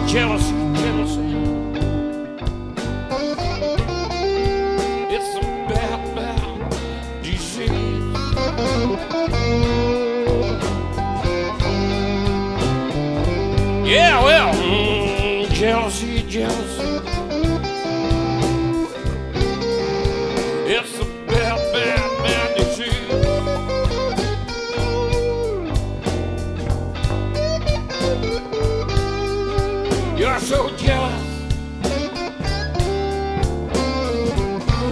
Jealousy, jealousy. It's a bad, bad disease. Yeah, well, jealousy, jealousy. It's a bad, bad, bad disease. You're so jealous.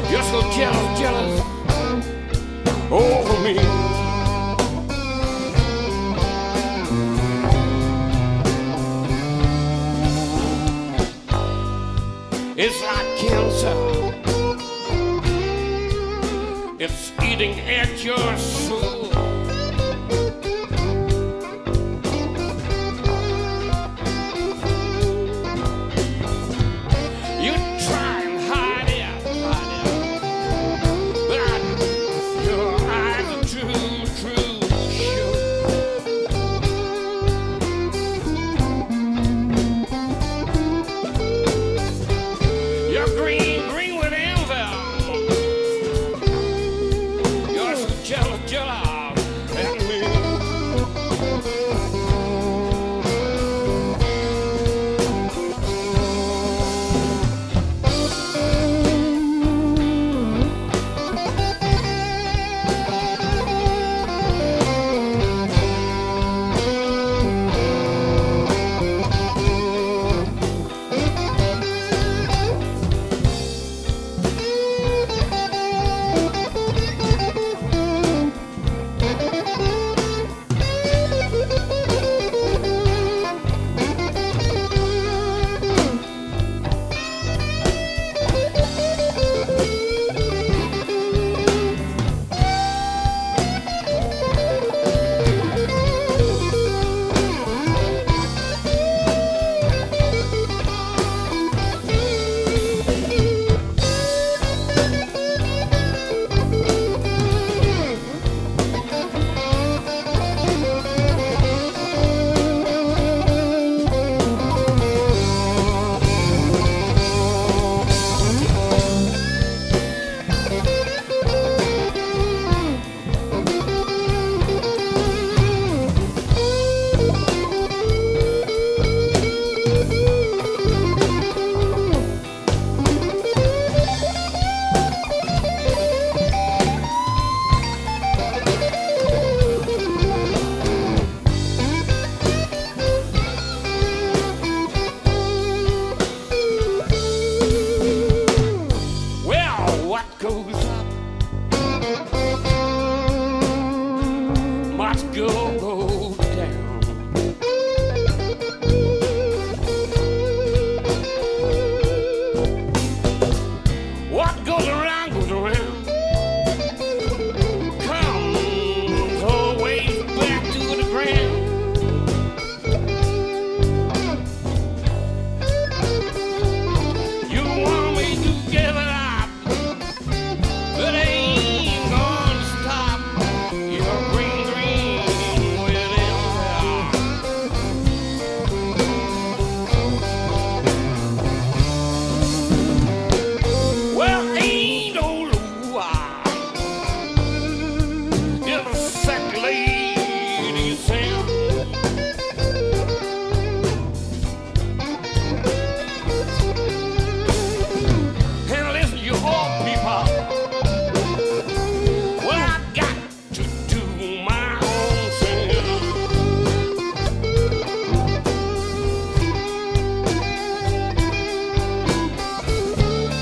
You're so jealous, jealous over me. It's like cancer. It's eating at your soul. You try and hide it, but your eyes are too sure. You're green with envy. You're so jealous at me. What goes up must go down. What goes around goes around. Comes always back to the ground. You want me to give it up, but I ain't gonna stop. You're green with well, ain't no luau. It's a sick lady sound. And listen, you old people. Well, I got to do my own thing.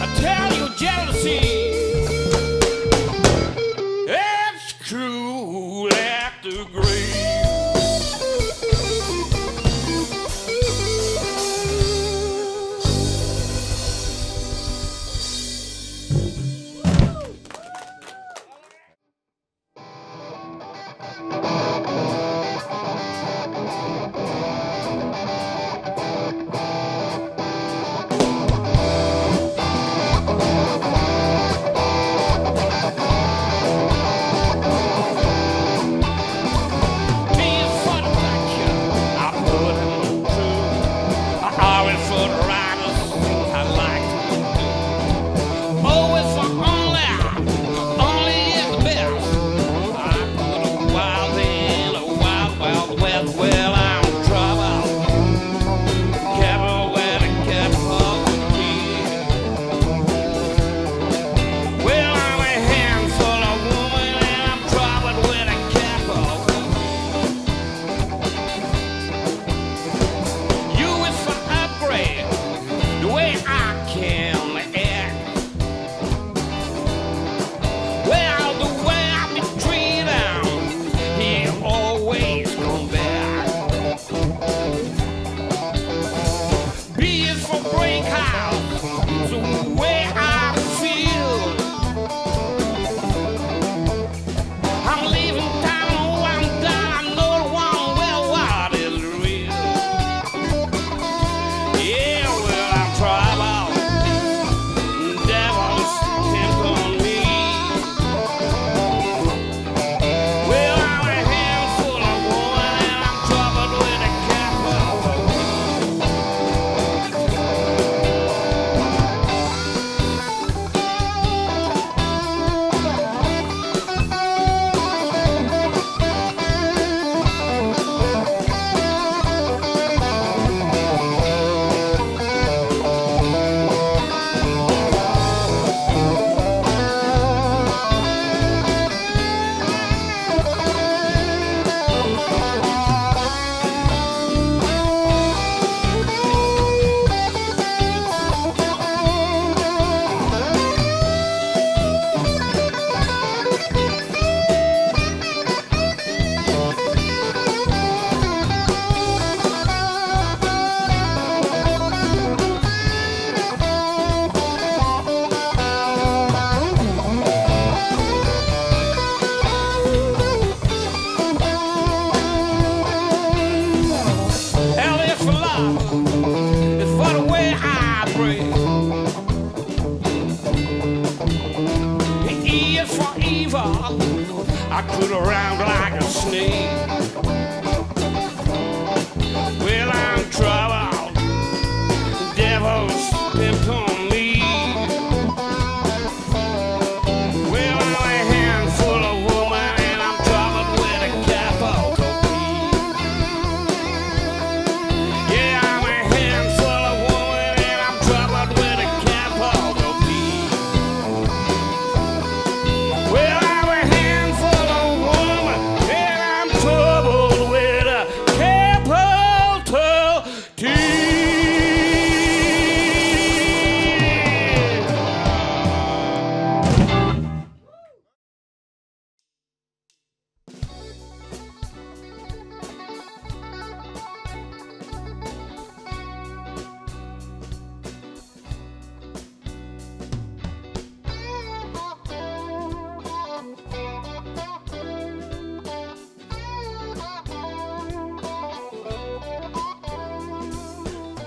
I tell you, jealousy, it's cruel at the grave. I cruise around like a snake. Well, I'm troubled, devil's bent on me. Well, I'm a handful of woman and I'm troubled with a capital P. Yeah, I'm a handful of woman and I'm troubled with a capital P. Well, I'm a handful of woman and I'm troubled with a capital T.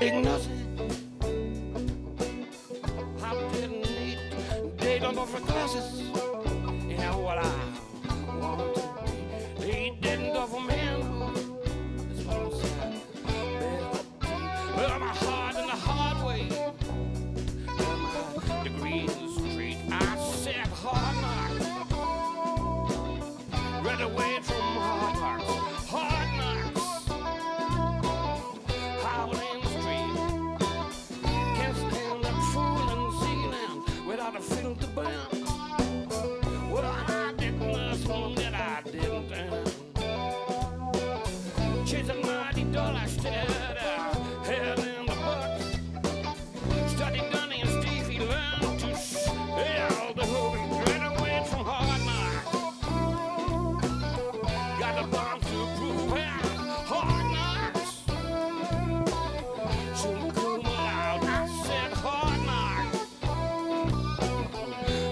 Ignorance. I didn't need date on for classes. And what I want to be. They didn't go for men. That's what I'm saying. Well, my heart in the hard way. Well, my degree in the street. I said hard knocks. Right away from hard knocks. Hard knocks. Howling street. Can't stand that fool and see now without a filter band. Well, I didn't last one that I didn't. Chasing mighty dollar instead head in the bucks. Studied Gunny and Stevie learned to sell the holy right away from hard knocks. Got the bomb to prove hard knocks. Soon come out, I said hard knocks.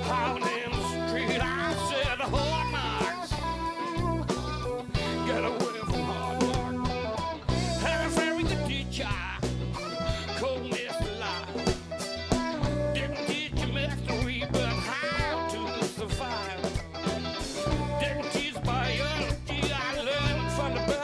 Out in the street, I said hard knocks. Get away from hard knocks. Had a very good teacher, cold Mr. Lie. Didn't teach you mastery, but how to survive. Didn't teach biology, I learned from the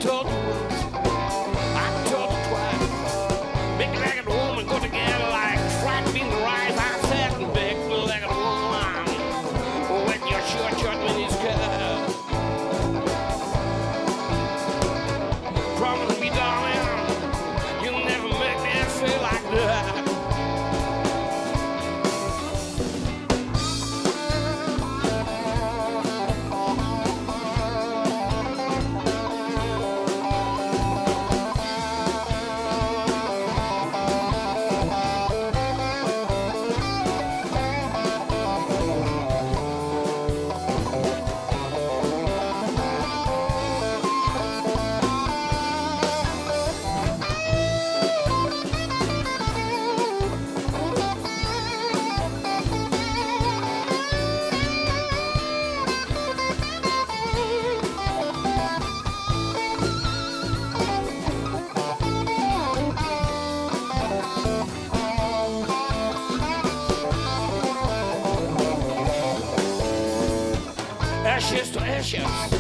told you once, I told you twice. Big legged woman go together like fried beans and rice. I said, big legged woman, with your short mini skirt. Promise me, darling, you'll never make me feel like that. Ashes to ashes,